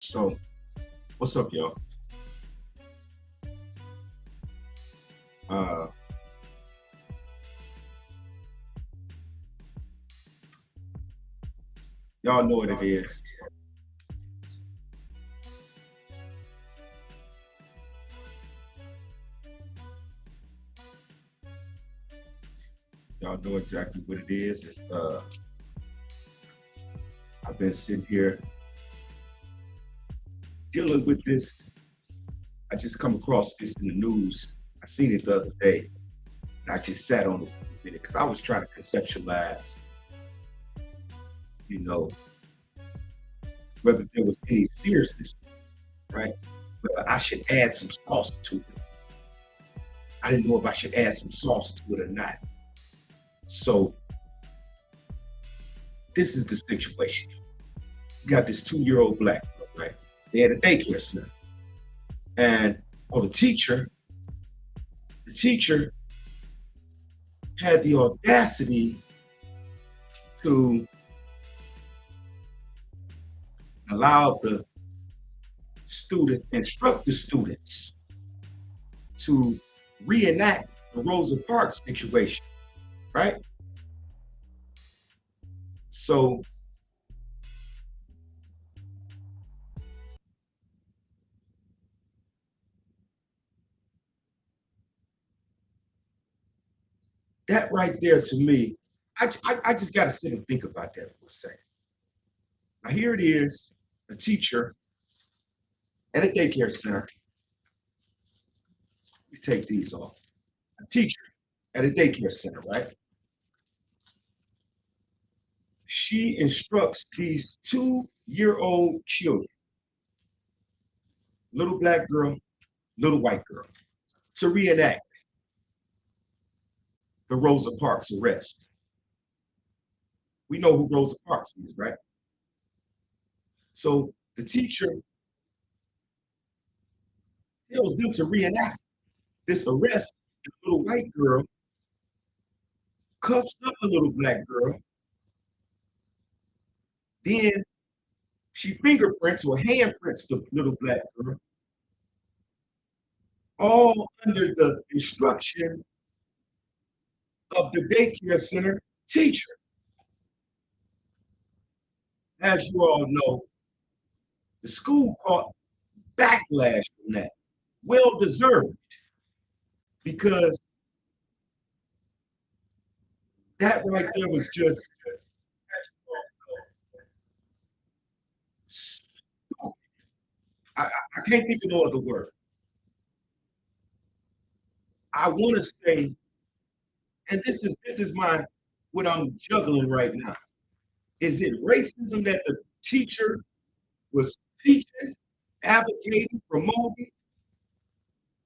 So, what's up, y'all? Uh, y'all know what it is. Y'all know exactly what it is. I've been sitting here dealing with this. I just come across this in the news. I seen it the other day, and I just sat on it for a minute because I was trying to conceptualize, you know, whether there was any seriousness, right? But I should add some sauce to it. I didn't know if I should add some sauce to it or not. So this is the situation. You got this 2-year-old black girl, right? They had a daycare center. And for the teacher had the audacity to allow the students, instruct the students to reenact the Rosa Parks situation, right? So that right there to me, I just got to sit and think about that for a second. Now, here it is, a teacher at a daycare center. We take these off. A teacher at a daycare center, right? She instructs these 2-year-old children, little black girl, little white girl, to reenact the Rosa Parks arrest. We know who Rosa Parks is, right? So the teacher tells them to reenact this arrest. The little white girl cuffs up the little black girl. Then she fingerprints or handprints the little black girl, all under the instruction of the daycare center teacher. As you all know, the school caught backlash from that. Well deserved, because that right there was just I can't think of no other word. I want to say, and this is my what I'm juggling right now. Is it racism that the teacher was teaching, advocating, promoting,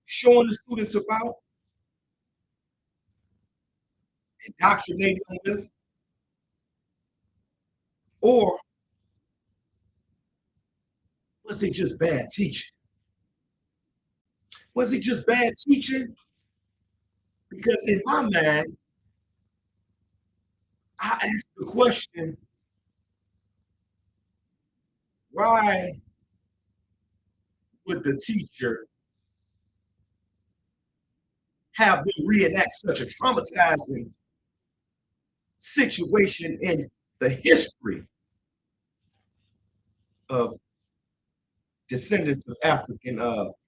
showing the students about, indoctrinating them with, or was it just bad teaching? Was it just bad teaching? Because in my mind, I asked the question, why would the teacher have them reenact such a traumatizing situation in the history of descendants of African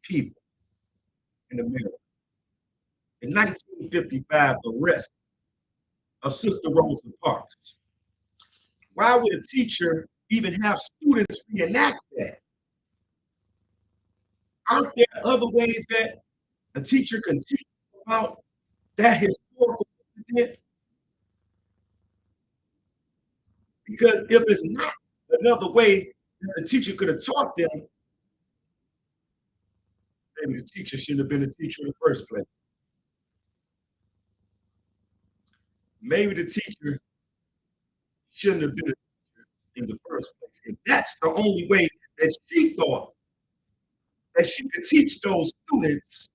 people in America? In 1955, the arrest of Sister Rosa Parks. Why would a teacher even have students reenact that? Aren't there other ways that a teacher can teach about that historical incident? Because if it's not another way that the teacher could have taught them, maybe the teacher shouldn't have been a teacher in the first place. Maybe the teacher shouldn't have been a teacher in the first place. And that's the only way that she thought that she could teach those students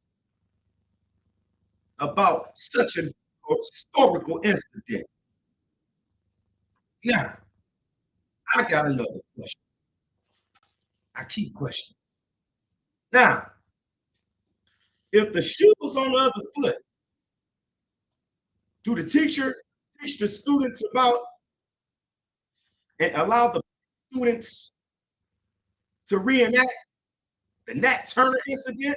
about such an historical incident. Now, I got another question. I keep questioning. Now, if the shoe is on the other foot, do the teacher teach the students about and allow the students to reenact the Nat Turner incident?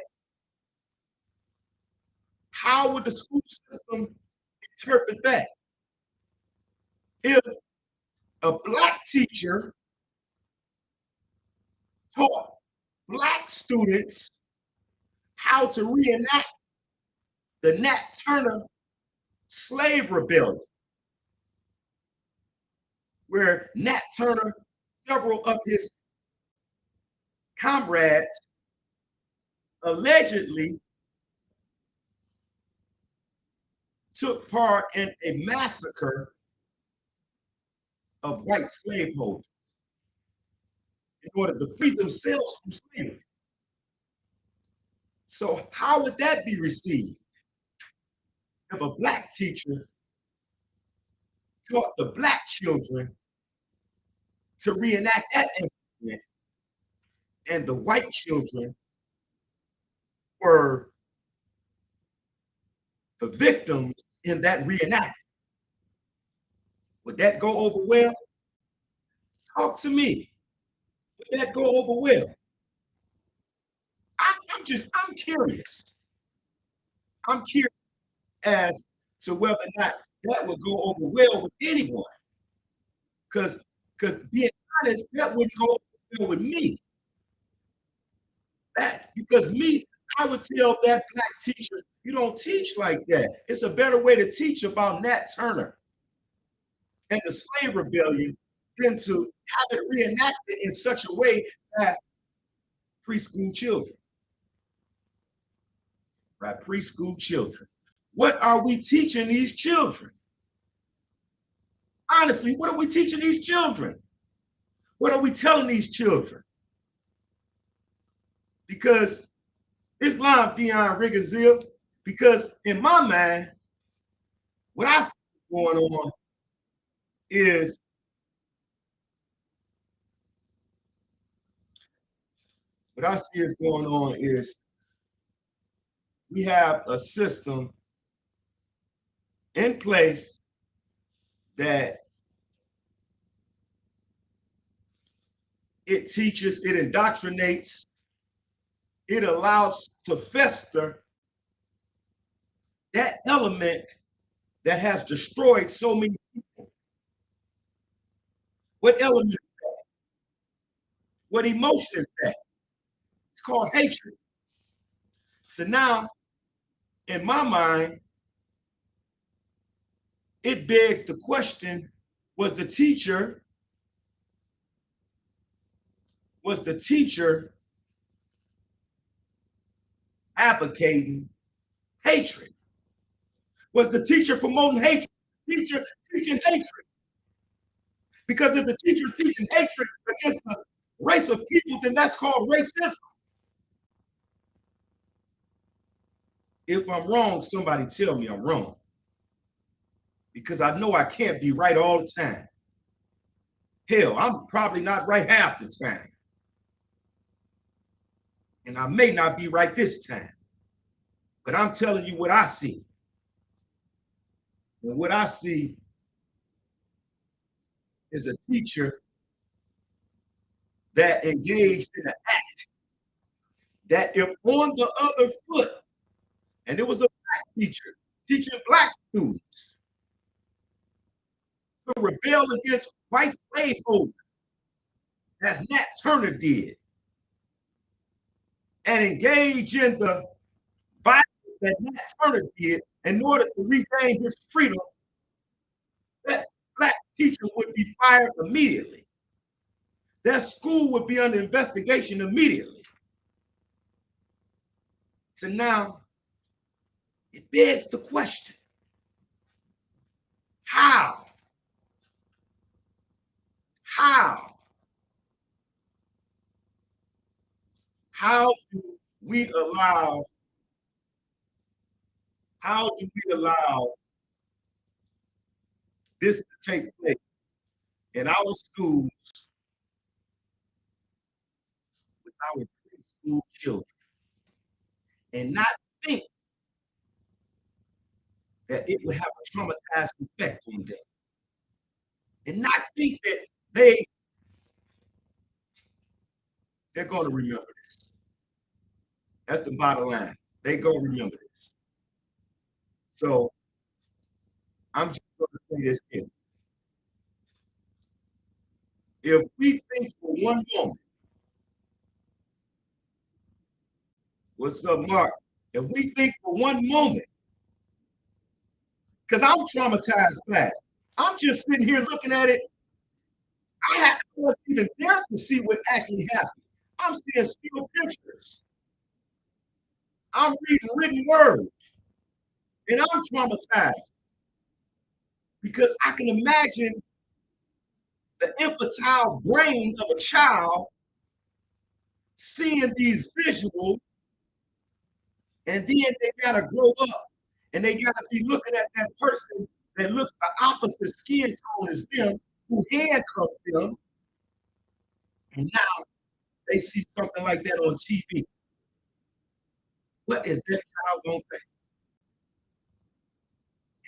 How would the school system interpret that? If a black teacher taught black students how to reenact the Nat Turner slave rebellion, where Nat Turner, several of his comrades allegedly took part in a massacre of white slaveholders in order to free themselves from slavery. So how would that be received if a black teacher taught the black children to reenact that incident, and the white children were the victims in that reenactment? Would that go over well? Talk to me. Would that go over well? I'm curious. I'm curious as to whether or not that would go over well with anyone. Because being honest, that wouldn't go over well with me. Because me, I would tell that black teacher, you don't teach like that. It's a better way to teach about Nat Turner and the slave rebellion than to have it reenacted in such a way that preschool children, right? Preschool children. What are we teaching these children? Honestly, what are we teaching these children? What are we telling these children? Because Islam, Dion Rigazil, because in my mind, what I see going on is what I see is going on is we have a system in place that it teaches, it indoctrinates, it allows to fester that element that has destroyed so many people. What element is that? What emotion is that? It's called hatred. So now, in my mind, it begs the question, was the teacher advocating hatred? Was the teacher promoting hatred? Teacher teaching hatred? Because if the teacher is teaching hatred against the race of people, then that's called racism. If I'm wrong, somebody tell me I'm wrong. Because I know I can't be right all the time. Hell, I'm probably not right half the time. And I may not be right this time. But I'm telling you what I see. And what I see is a teacher that engaged in an act that if on the other foot, and it was a black teacher teaching black students to rebel against white slaveholders, as Nat Turner did, and engage in the violence that Nat Turner did in order to regain his freedom, that black teacher would be fired immediately. That school would be under investigation immediately. So now it begs the question, how? How? How do we allow, how do we allow this to take place in our schools our preschool children and not think that it would have a traumatizing effect on them, and not think that they're going to remember this. That's the bottom line. They're going to remember this. So I'm just going to say this here. If we think for one moment, what's up, Mark? If we think for one moment, because I'm traumatized by it, I'm just sitting here looking at it. I wasn't even there to see what actually happened. I'm seeing still pictures. I'm reading written words, and I'm traumatized because I can imagine the infantile brain of a child seeing these visuals, and then they gotta grow up and they gotta be looking at that person that looks the opposite skin tone as them, who handcuffed them, and now they see something like that on TV. What is that child gonna think?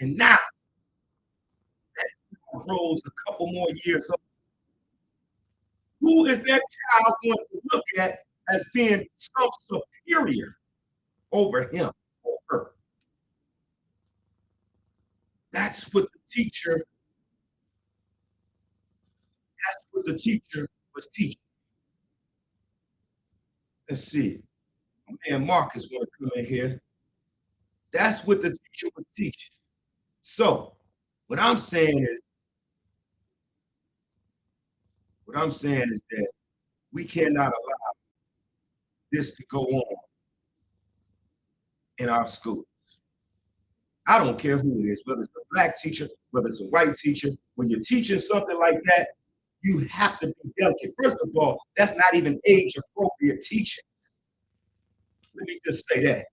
And now that child grows a couple more years old. Who is that child going to look at as being some superior over him or her? That's what the teacher, that's what the teacher was teaching. Let's see. Man, Marcus want to come in here. That's what the teacher was teaching. So what I'm saying is, that we cannot allow this to go on in our schools. I don't care who it is, whether it's a black teacher, whether it's a white teacher. When you're teaching something like that, you have to be delicate. First of all, that's not even age appropriate teaching. Let me just say that.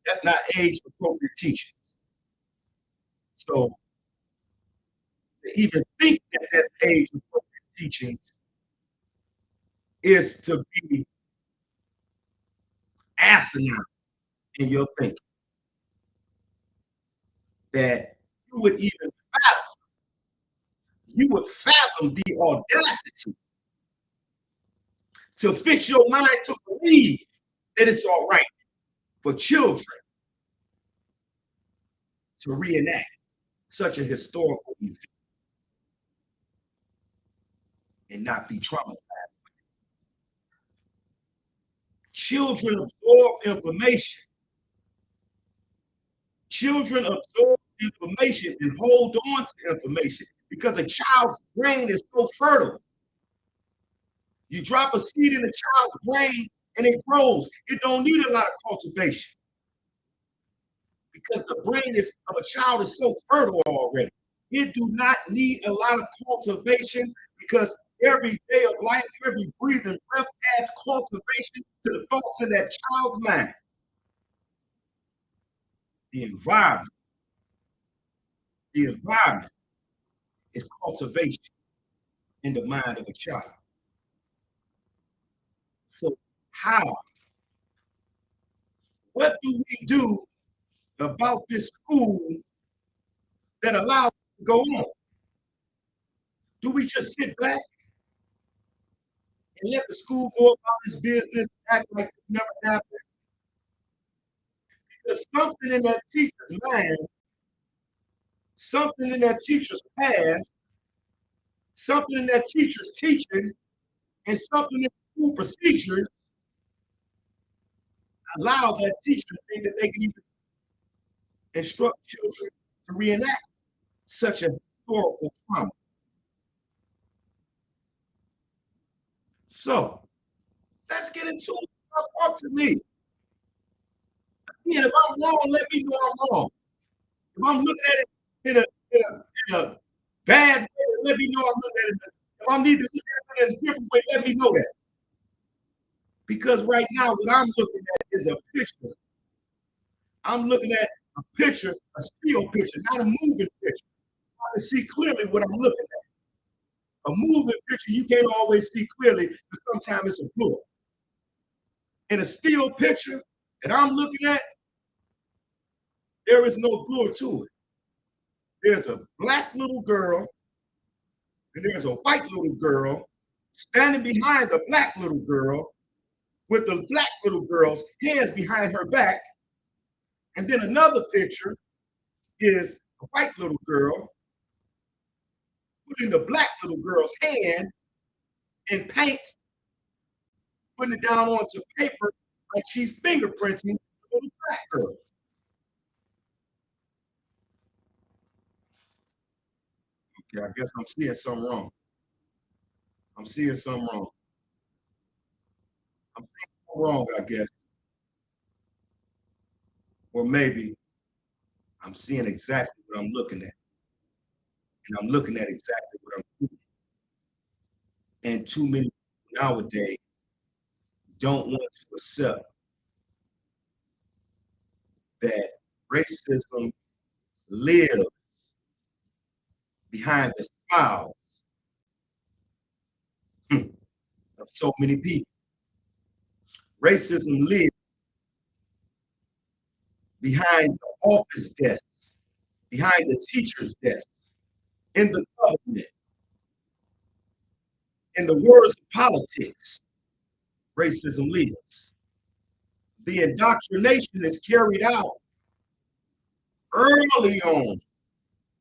That's not age appropriate teaching. So to even think that that's age appropriate teaching is to be asinine in your thinking. That you would even fathom the audacity to fix your mind to believe that it's all right for children to reenact such a historical event and not be traumatized. Children absorb information. Children absorb information and hold on to information because a child's brain is so fertile. You drop a seed in a child's brain and it grows. It don't need a lot of cultivation because the brain of a child is so fertile already. It do not need a lot of cultivation because every day of life, every breathing breath adds cultivation to the thoughts in that child's mind. The environment, the environment is cultivation in the mind of a child. So how? What do we do about this school that allows it to go on? Do we just sit back and let the school go about its business, act like it never happened? There's something in that teacher's mind, something in that teacher's past, something in that teacher's teaching, and something in school procedures allow that teacher to think that they can even instruct children to reenact such a historical trauma. So let's get into it. Talk to me. Again, if I'm wrong, let me know I'm wrong. If I'm looking at it in a bad way, let me know I'm looking at it. If I need to look at it in a different way, let me know that. Because right now, what I'm looking at is a picture. I'm looking at a picture, a still picture, not a moving picture. I can see clearly what I'm looking at. A moving picture you can't always see clearly because sometimes it's a blur. In a still picture that I'm looking at, there is no blur to it. There's a black little girl and there's a white little girl standing behind the black little girl with the black little girl's hands behind her back. And then another picture is a white little girl putting the black little girl's hand in paint, putting it down onto paper like she's fingerprinting the little black girl. Okay, I guess I'm seeing something wrong. I'm seeing something wrong. I'm seeing something wrong, I guess. Or maybe I'm seeing exactly what I'm looking at. And I'm looking at exactly what I'm seeing. And too many people nowadays don't want to accept that racism lives behind the smiles of so many people. Racism lives behind the office desks, behind the teacher's desks, in the government, in the words of politics. Racism lives. The indoctrination is carried out early on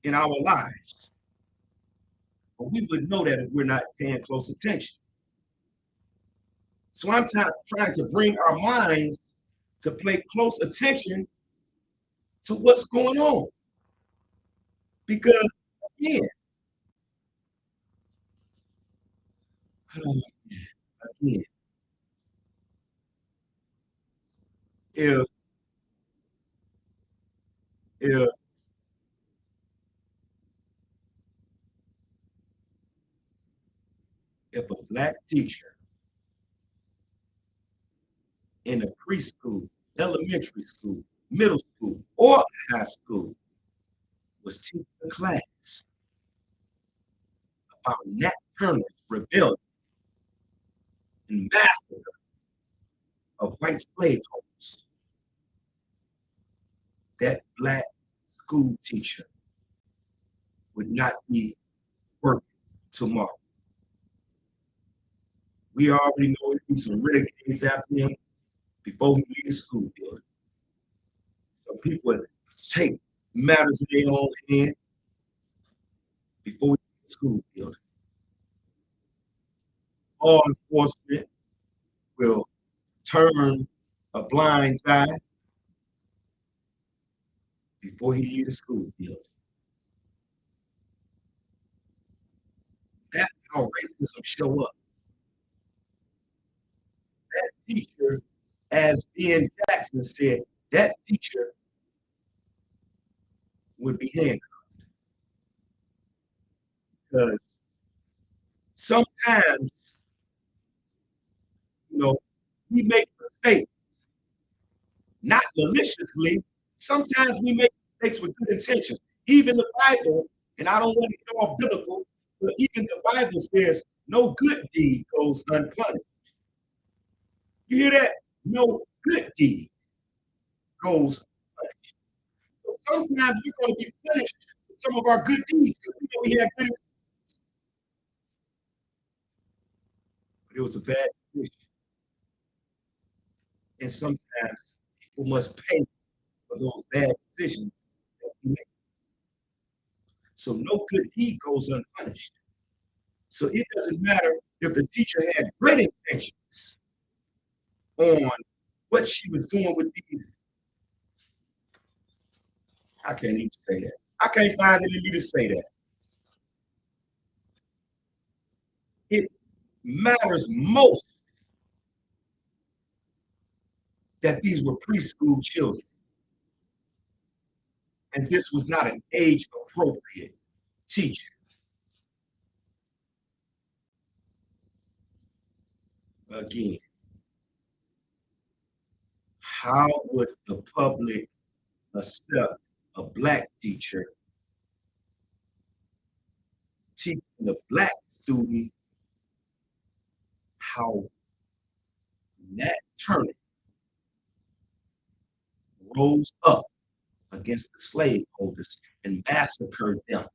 in our lives. But we would know that if we're not paying close attention. So I'm trying to bring our minds to pay close attention to what's going on. Because again, again, if if if a black teacher in a preschool, elementary school, middle school, or high school was teaching a class about Nat Turner's rebellion and massacre of white slaveholders, that black school teacher would not be working tomorrow. We already know it'd be some renegades after him before he leave the school building. Some people would take matters in their own hand before he leave the school building. Law enforcement will turn a blind eye before he leave the school building. That's how racism show up. That teacher, as Ben Jackson said, that teacher would be handcuffed. Because sometimes, you know, we make mistakes, not maliciously. Sometimes we make mistakes with good intentions. Even the Bible, and I don't want to get all biblical, but even the Bible says no good deed goes unpunished. You hear that? No good deed goes unpunished. So sometimes we're going to be punished for some of our good deeds because we have good, but it was a bad decision. And sometimes people must pay for those bad decisions that we make. So no good deed goes unpunished. So it doesn't matter if the teacher had great intentions on what she was doing with these. I can't even say that. I can't find it in me to say that. It matters most that these were preschool children. And this was not an age appropriate teacher. Again, how would the public accept a black teacher teaching the black student how Nat Turner rose up against the slaveholders and massacred them.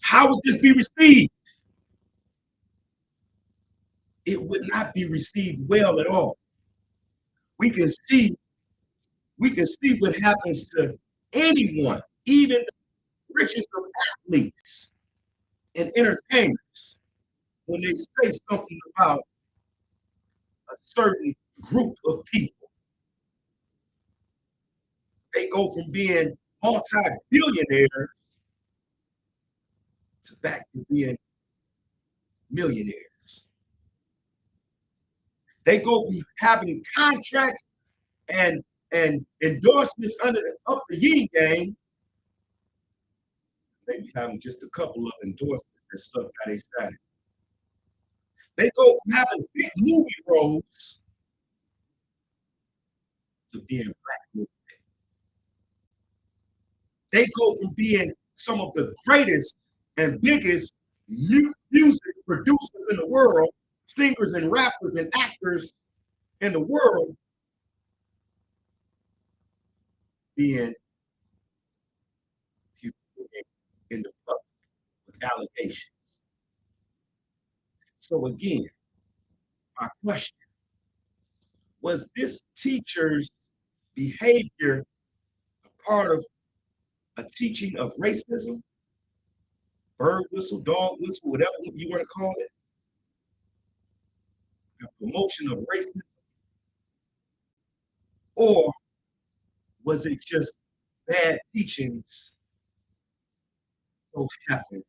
How would this be received? It would not be received well at all. We can see, we can see what happens to anyone, even the richest of athletes and entertainers, when they say something about a certain group of people. They go from being multi-billionaires to back to being millionaires. They go from having contracts and endorsements under the upper yin gang, maybe having just a couple of endorsements that stuck by their side. They go from having big movie roles to being black movie. They go from being some of the greatest and biggest music producers in the world, singers and rappers and actors in the world, being in the public with allegations. So again, my question, was this teacher's behavior a part of a teaching of racism, bird whistle, dog whistle, whatever you want to call it, a promotion of racism, or was it just bad teachings so happen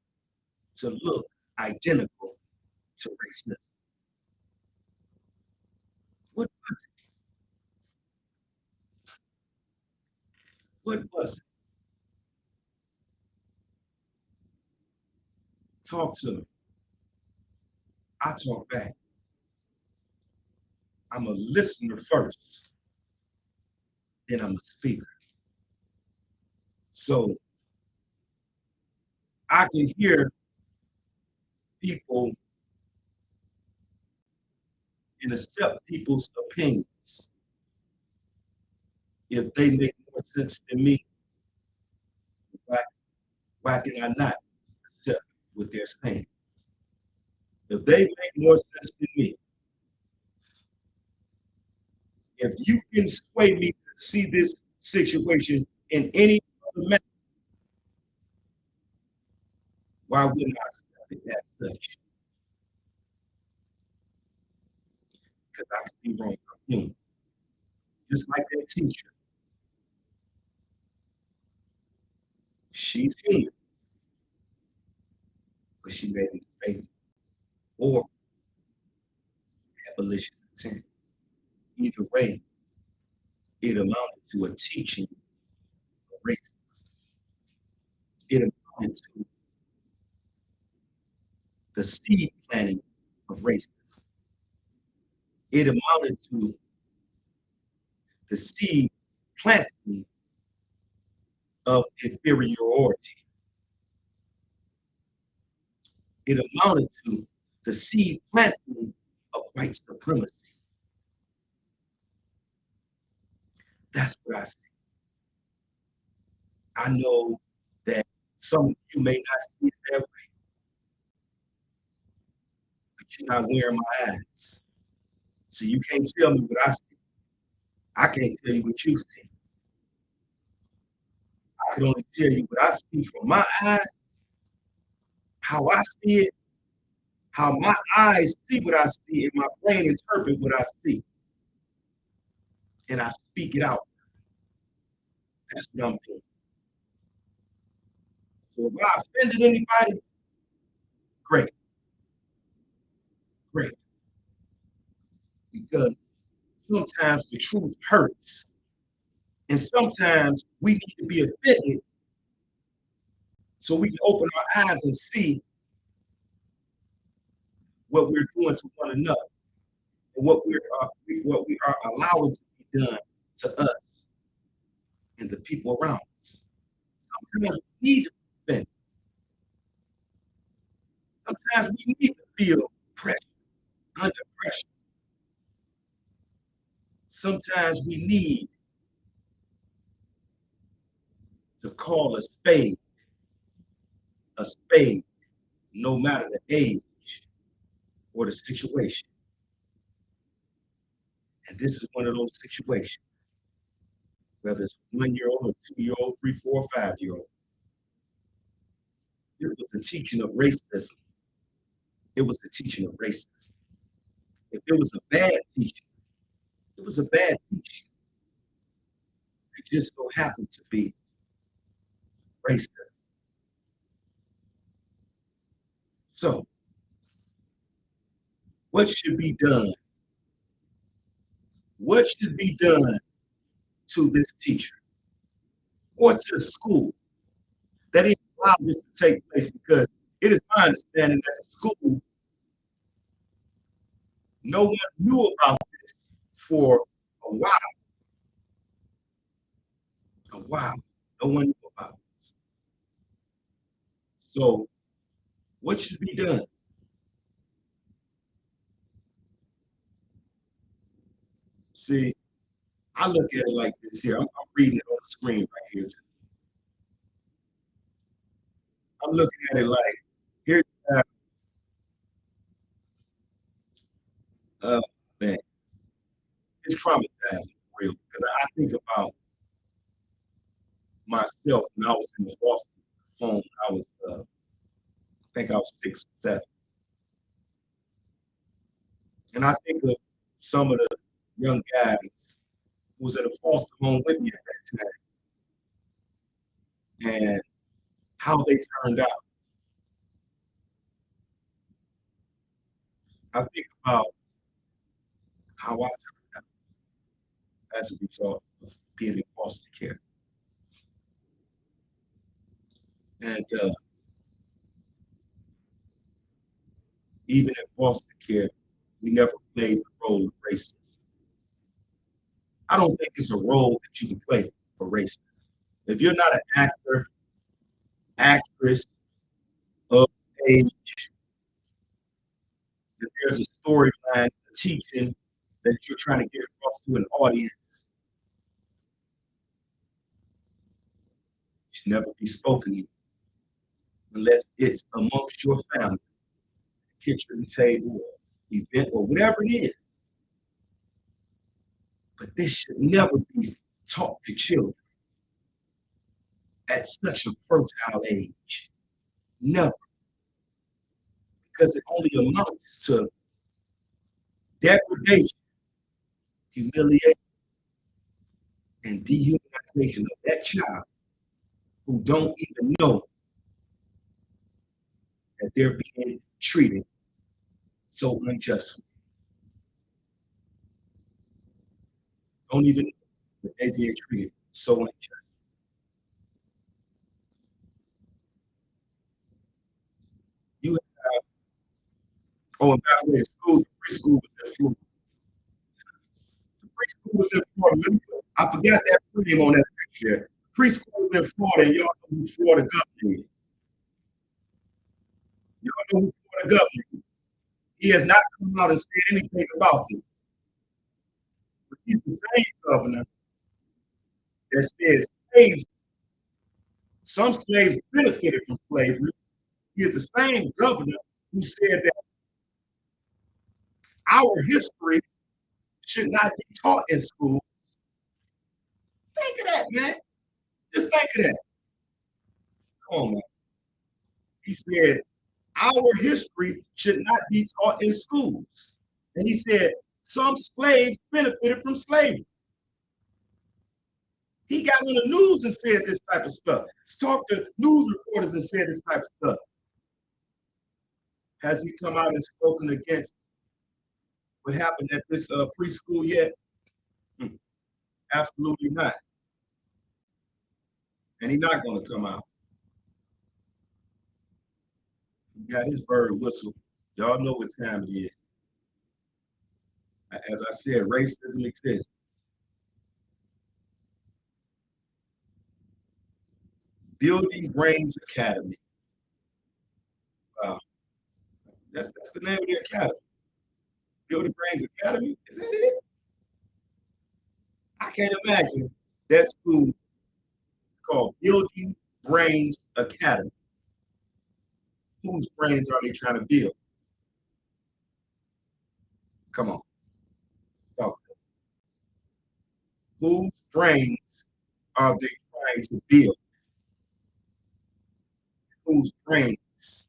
to look identical to racism? What was it? What was it? Talk to me. I talk back. I'm a listener first, then I'm a speaker. So I can hear people and accept people's opinions. If they make more sense than me, why, why can I not accept what they're saying? If they make more sense than me, if you can sway me to see this situation in any other manner, why wouldn't I accept it as such? Because I could be wrong. I'm human. Just like that teacher. She's human, but she made a mistake or had malicious intent. Either way, it amounted to a teaching of racism. It amounted to the seed planting of racism. It amounted to the seed planting of inferiority. It amounted to the seed planting of white supremacy. That's what I see. I know that some of you may not see it that way, but you're not wearing my eyes. So you can't tell me what I see. I can't tell you what you see. I can only tell you what I see from my eyes, how I see it, how my eyes see what I see, and my brain interpret what I see. And I speak it out. That's what I'm doing. So if I offended anybody, great, great. Because sometimes the truth hurts. And sometimes we need to be offended so we can open our eyes and see what we're doing to one another and what we are allowing to be done to us and the people around us. Sometimes we need to be offended. Sometimes we need to feel pressure, under pressure. Sometimes we need to call a spade, no matter the age or the situation. And this is one of those situations, whether it's 1 year old or 2 year old, 3, 4, 5 year old. It was the teaching of racism. It was the teaching of racism. If it was a bad teaching, it was a bad teaching. It just so happened to be racist. So, what should be done? What should be done to this teacher or to the school that even allowed this to take place? Because it is my understanding that the school, no one knew about this for a while. A while. No one knew about this. So, what should be done? See, I look at it like this here. I'm reading it on the screen right here. I'm looking at it like, here's uh, man, it's traumatizing for real. Because I think about myself when I was in the foster home. I think I was 6 or 7. And I think of some of the young guys who was in a foster home with me at that time and how they turned out. I think about how I turned out as a result of being in foster care. And even in foster care, we never played the role of racism. I don't think it's a role that you can play for racism. If you're not an actor, actress of age, if there's a storyline, a teaching that you're trying to get across to an audience, it should never be spoken unless it's amongst your family, kitchen table, event, or whatever it is. But this should never be taught to children at such a fertile age. Never. Because it only amounts to degradation, humiliation, and dehumanization of that child who don't even know that they're being treated so unjustly. Don't even know that they're being treated so unjustly. You have, oh, and by the way, the preschool was in Florida. The preschool was in Florida. I forgot that name on that picture. Preschool was in Florida, and y'all know who Florida governor is. Y'all know who Florida governor is. He has not come out and said anything about this. But he's the same governor that says slaves, some slaves benefited from slavery. He is the same governor who said that our history should not be taught in school. Think of that, man. Just think of that. Come on, man. He said our history should not be taught in schools. And he said some slaves benefited from slavery. He got on the news and said this type of stuff. Talked to news reporters and said this type of stuff. Has he come out and spoken against what happened at this preschool yet? Absolutely not. And he's not going to come out. He got his bird whistle. Y'all know what time it is. As I said, racism exists. Building Brains Academy. Wow. That's the name of the academy. Building Brains Academy. Is that it? I can't imagine that school called Building Brains Academy. Whose brains are they trying to build? Come on, talk. Whose brains are they trying to build? Whose brains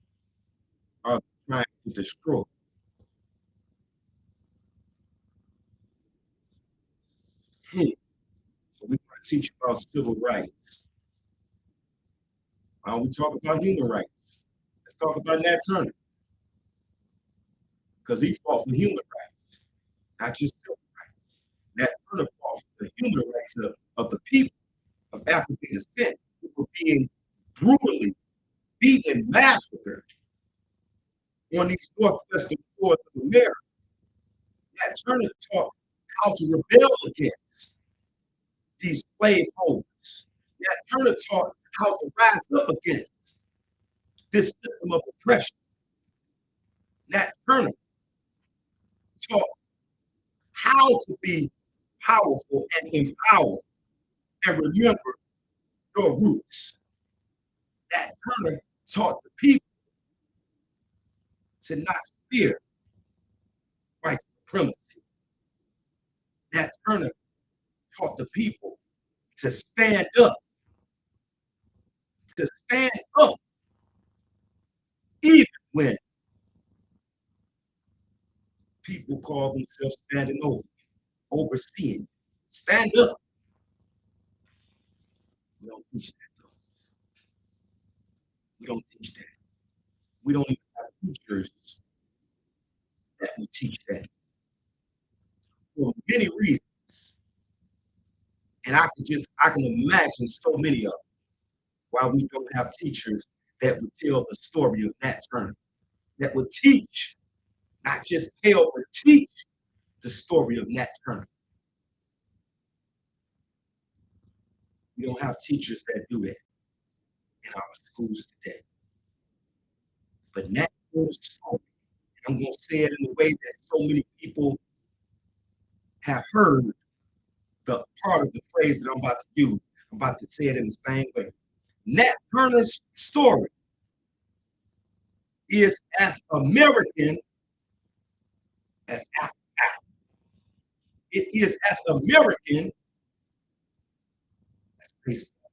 are they trying to destroy? Hmm. So we want to teach about civil rights. We talk about human rights. Let's talk about Nat Turner because he fought for human rights, not just civil rights. Nat Turner fought for the human rights of the people of African descent who were being brutally beaten and massacred on these northwestern shores of America. Nat Turner taught how to rebel against these slaveholders. Nat Turner taught how to rise up against this system of oppression. Nat Turner taught how to be powerful and empowered and remember your roots. Nat Turner taught the people to not fear white supremacy. Nat Turner taught the people to stand up, even when people call themselves standing over, overseeing. Stand up. We don't teach that though. We don't teach that. We don't even have teachers that will teach that for many reasons. And I can imagine so many of them why we don't have teachers that would tell the story of Nat Turner, that would teach, not just tell, but teach the story of Nat Turner. We don't have teachers that do that in our schools today. But Nat Turner's story, I'm going to say it in a way that so many people have heard the part of the phrase that I'm about to use. I'm about to say it in the same way. Nat Turner's story is as American as Apple. It is as American as baseball.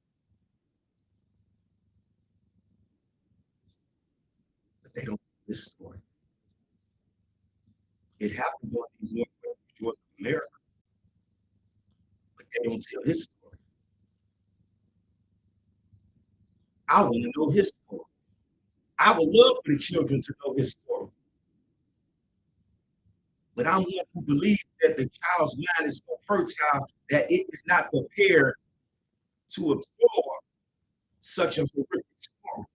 But they don't know this story. It happened on these northwestern shores of America, but they don't tell his story. I want to know his story. I would love for the children to know his story. But I'm one who believes that the child's mind is so fertile that it is not prepared to absorb such a horrific story.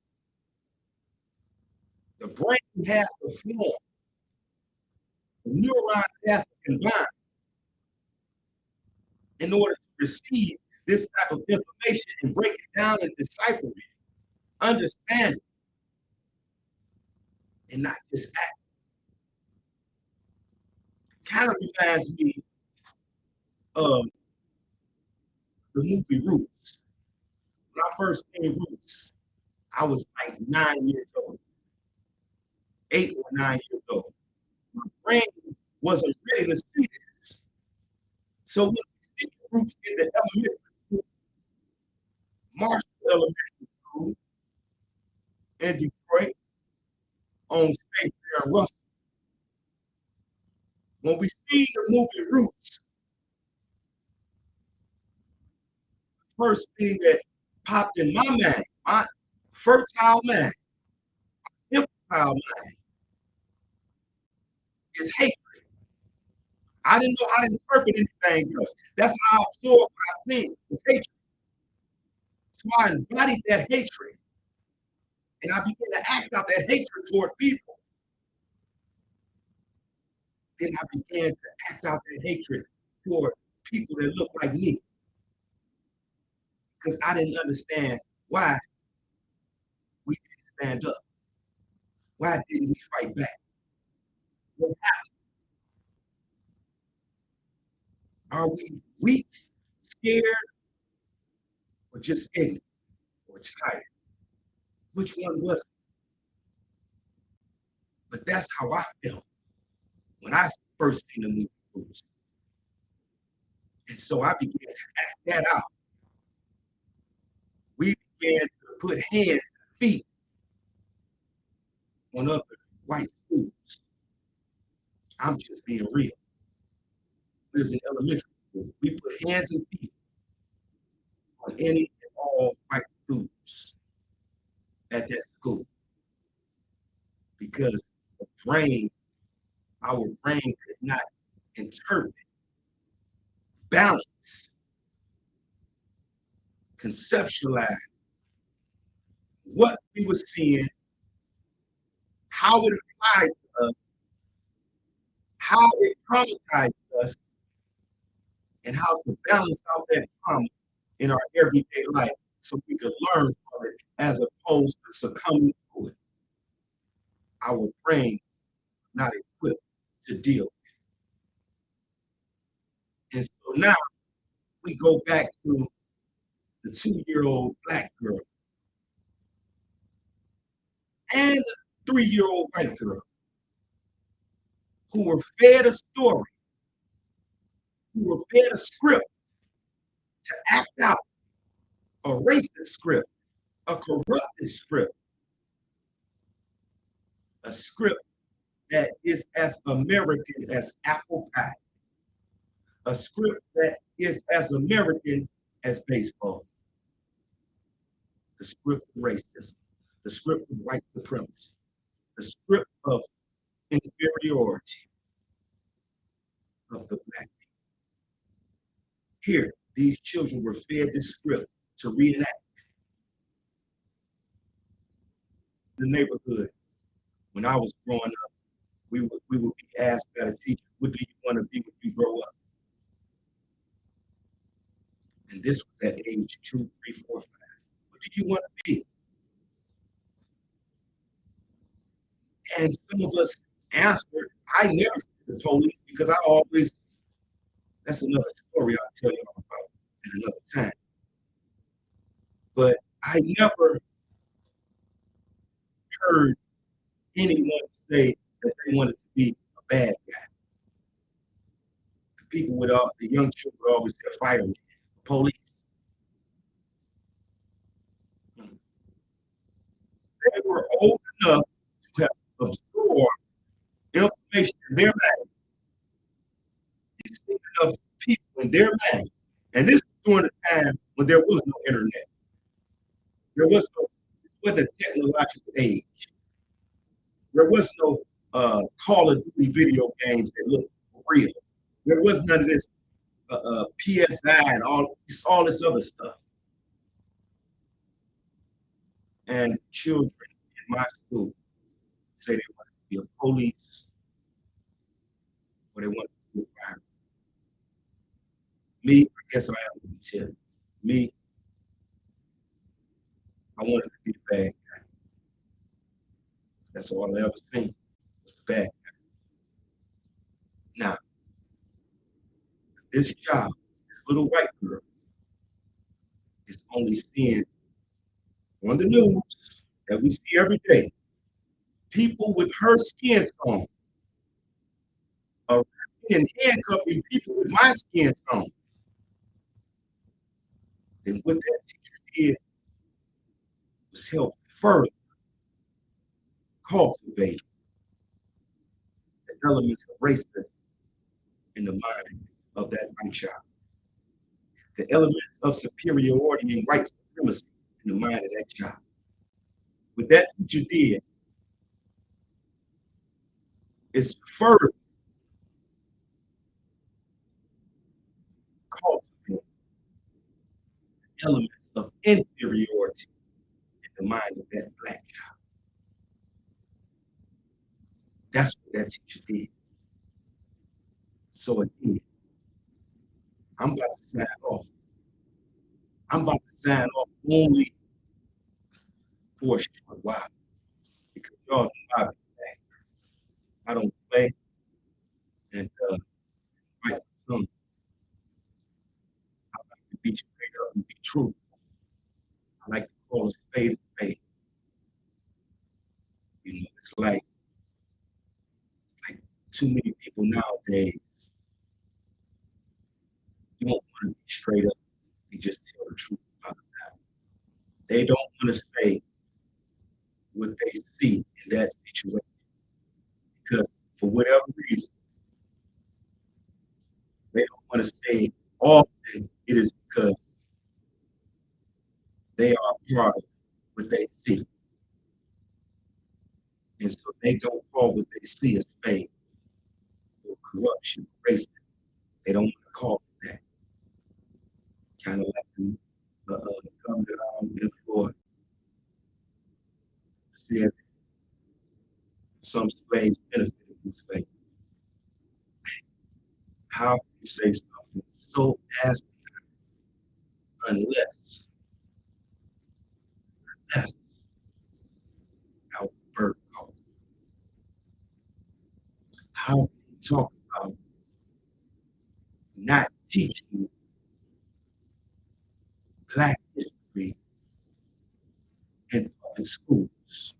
The brain has to form, the neurons have to combine in order to receive this type of information and break it down and decipher it, understand it, and not just act. Kind of reminds me of the movie Roots. When I first seen Roots, I was like 9 years old, 8 or 9 years old. My brain wasn't ready to see this. So when we see Roots in the elementary school, Marshall Elementary School in Detroit, on State Fair and Russell, when we see the movie Roots, the first thing that popped in my mind, my fertile mind, infantile mind, is hate. I didn't know how to interpret anything else. That's how I absorbed what I seen, was hatred. So I embodied that hatred, and I began to act out that hatred toward people. Then I began to act out that hatred toward people that look like me, because I didn't understand why we didn't stand up. Why didn't we fight back? Are we weak, scared, or just ignorant or tired? Which one was it? But that's how I felt when I first seen the movie Rosa. And so I began to act that out. We began to put hands and feet on other white schools. I'm just being real. It was in elementary school. We put hands and feet on any and all white students at that school because the brain, our brain could not interpret, balance, conceptualize what we were seeing, how it applied to us, how it traumatized us, and how to balance out that trauma in our everyday life so we could learn from it as opposed to succumbing to it. Our brains are not equipped to deal with it. And so now we go back to the 2-year-old black girl and the 3-year-old white girl who were fed a story, who were fed a script to act out a racist script, a corrupted script, a script that is as American as apple pie, a script that is as American as baseball, the script of racism, the script of white supremacy, the script of inferiority of the black people. Here, these children were fed this script to reenact in the neighborhood. When I was growing up, we would be asked by the teacher, what do you want to be when you grow up? And this was at age 2, 3, 4, 5. What do you want to be? And some of us answered, I never said the police because I always, that's another story I'll tell you about in another time. But I never heard anyone say that they wanted to be a bad guy. The people would all, the young children would always say firemen, police. They were old enough to have absorbed information in their mind, thinking of people in their mind. And this was during a time when there was no internet. There was no, this wasn't a technological age. There was no Call of Duty video games that looked real. There was none of this PSI and all this other stuff. And children in my school say they want to be a police or they want to be a fireman. Me, I guess I am going to tell you. Me, I wanted to be the bad guy. That's all I ever seen was the bad guy. Now, this child, this little white girl, is only seeing on the news that we see every day people with her skin tone arresting and handcuffing people with my skin tone. And what that teacher did was help further cultivate the elements of racism in the mind of that white child, the elements of superiority and white supremacy in the mind of that child. What that teacher did is further cultivate elements of inferiority in the mind of that black child. That's what that teacher did. So again, I'm about to sign off. I'm about to sign off only for a short while because y'all know I be back. I don't play. And like some to be straight up and be true. I like to call a spade a spade. You know, it's like too many people nowadays don't want to be straight up. They just tell the truth about it. They don't want to say what they see in that situation because for whatever reason they don't want to say it often. It is because they are part of what they see, and so they don't call what they see a spade or corruption, racism. They don't want to call it that. Kind of like the governor in Florida said some slaves benefited from slavery. How can you say something so asinine unless that's how the bird called? How can you talk about not teaching Black history in public schools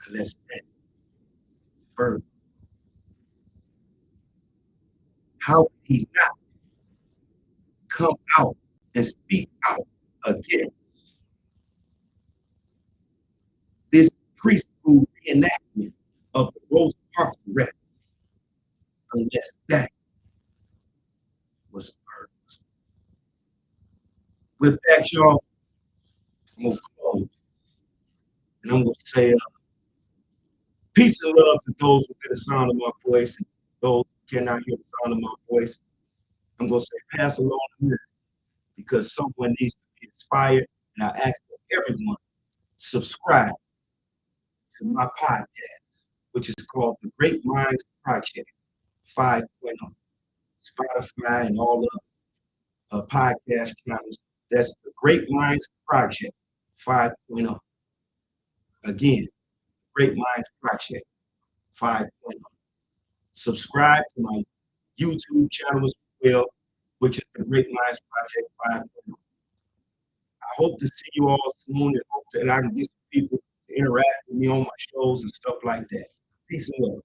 unless that's bird? How can he not come out and speak out against this preschool reenactment of the Rosa Parks arrest unless that was bird? With that, y'all, I'm gonna close and I'm gonna say peace and love to those who hear the sound of my voice and those who cannot hear the sound of my voice. I'm gonna say pass along the message because someone needs to be inspired, and I ask that everyone subscribe to my podcast, which is called The Great Minds Project 5.0. Spotify and all the podcast channels. That's The Great Minds Project 5.0. Again, Great Minds Project 5.0. Subscribe to my YouTube channel as well, which is the Great Minds Project 5.0. I hope to see you all soon and hope that I can get some people to interact with me on my shows and stuff like that. Peace and love.